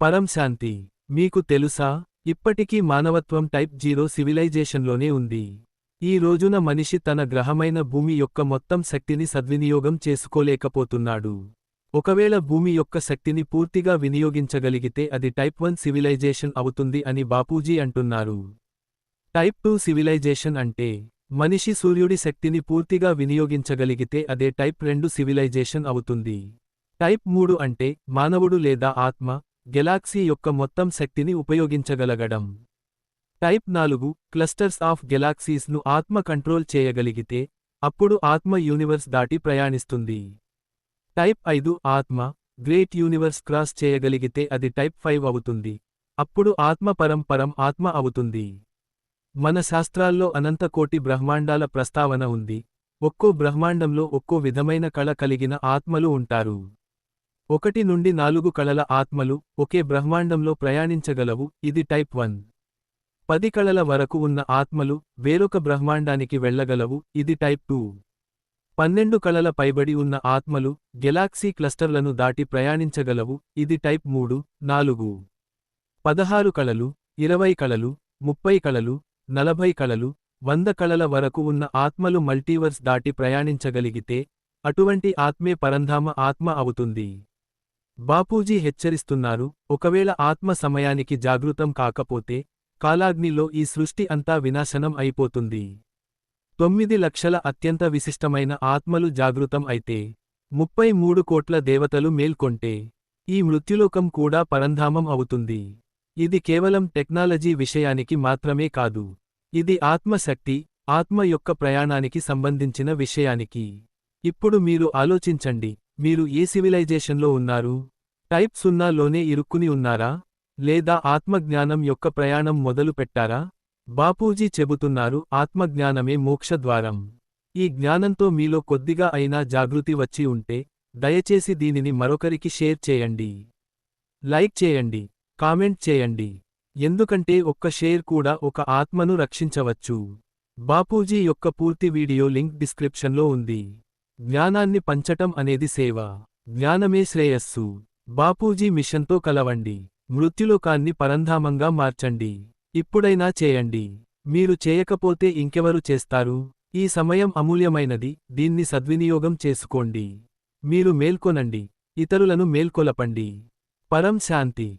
పరం శాంతి. మీకు తెలుసా, ఇప్పటికీ మానవత్వం టైప్ 0 సివిలైజేషన్లోనే ఉంది. ఈ రోజున మనిషి తన గ్రహమైన భూమి యొక్క మొత్తం శక్తిని సద్వినియోగం చేసుకోలేకపోతున్నాడు. ఒకవేళ భూమి యొక్క శక్తిని పూర్తిగా వినియోగించగలిగితే అది టైప్ 1 సివిలైజేషన్ అవుతుంది అని బాపూజీ అంటున్నారు. టైప్ 2 సివిలైజేషన్ అంటే, మనిషి సూర్యుడి శక్తిని పూర్తిగా వినియోగించగలిగితే అదే టైప్ 2 సివిలైజేషన్ అవుతుంది. టైప్ 3 అంటే, మానవుడు లేదా ఆత్మ, గెలాక్సీ యొక్క మొత్తం శక్తిని ఉపయోగించగలగడం. టైప్ 4 క్లస్టర్స్ ఆఫ్ గెలాక్సీస్ను ఆత్మ కంట్రోల్ చేయగలిగితే, అప్పుడు ఆత్మ యూనివర్స్ దాటి ప్రయాణిస్తుంది. టైప్ 5 ఆత్మ, గ్రేట్ యూనివర్స్ క్రాస్ చేయగలిగితే అది టైప్ 5 అవుతుంది. అప్పుడు ఆత్మ పరం ఆత్మ అవుతుంది. మన శాస్త్రాల్లో అనంత కోటి బ్రహ్మాండాల ప్రస్తావన ఉంది. ఒక్కో బ్రహ్మాండంలో ఒక్కో విధమైన కళ కలిగిన ఆత్మలు ఉంటారు. 1 నుండి 4 కళల ఆత్మలు ఒకే బ్రహ్మాండంలో ప్రయాణించగలవు, ఇది టైప్ 1. 10 కళల వరకు ఉన్న ఆత్మలు వేరొక బ్రహ్మాండానికి వెళ్ళగలవు, ఇది టైప్ 2. 12 కళల పైబడి ఉన్న ఆత్మలు గెలాక్సీ క్లస్టర్లను దాటి ప్రయాణించగలవు, ఇది టైప్ 3, 4. 16 కళలు, 20 కళలు, 30 కళలు, 40 కళలు, 100 కళల వరకు ఉన్న ఆత్మలు మల్టీవర్స్ దాటి ప్రయాణించగలిగితే, అటువంటి ఆత్మే పరంధామ ఆత్మ అవుతుంది. బాపూజీ హెచ్చరిస్తున్నారు, ఒకవేళ ఆత్మ సమయానికి జాగృతం కాకపోతే, కాలాగ్నిలో ఈ సృష్టి అంతా వినాశనం అయిపోతుంది. 9 లక్షల అత్యంత విశిష్టమైన ఆత్మలు జాగృతం అయితే, 33 కోట్ల దేవతలు మేల్కొంటే, ఈ మృత్యులోకం కూడా పరంధామం అవుతుంది. ఇది కేవలం టెక్నాలజీ విషయానికి మాత్రమే కాదు. ఇది ఆత్మశక్తి, ఆత్మ యొక్క ప్రయాణానికి సంబంధించిన విషయానికి. ఇప్పుడు మీరు ఆలోచించండి, మీరు ఏ సివిలైజేషన్లో ఉన్నారు? టైప్ 0లోనే ఇరుక్కుని ఉన్నారా? లేదా ఆత్మజ్ఞానం యొక్క ప్రయాణం మొదలు పెట్టారా? బాపూజీ చెబుతున్నారు, ఆత్మజ్ఞానమే మోక్షద్వారం. ఈ జ్ఞానంతో మీలో కొద్దిగా అయినా జాగృతి వచ్చి ఉంటే, దయచేసి దీనిని మరొకరికి షేర్ చేయండి. లైక్ చేయండి, కామెంట్ చేయండి. ఎందుకంటే ఒక్క షేర్ కూడా ఒక ఆత్మను రక్షించవచ్చు. బాపూజీ యొక్క పూర్తి వీడియో లింక్ డిస్క్రిప్షన్లో ఉంది. జ్ఞానాన్ని పంచటం అనేది సేవ. జ్ఞానమే శ్రేయస్సు. బాపూజీ మిషన్తో కలవండి. మృత్యులోకాన్ని పరంధామంగా మార్చండి. ఇప్పుడైనా చేయండి. మీరు చేయకపోతే ఇంకెవరు చేస్తారు? ఈ సమయం అమూల్యమైనది, దీన్ని సద్వినియోగం చేసుకోండి. మీరు మేల్కొనండి, ఇతరులను మేల్కొలపండి. పరం శాంతి.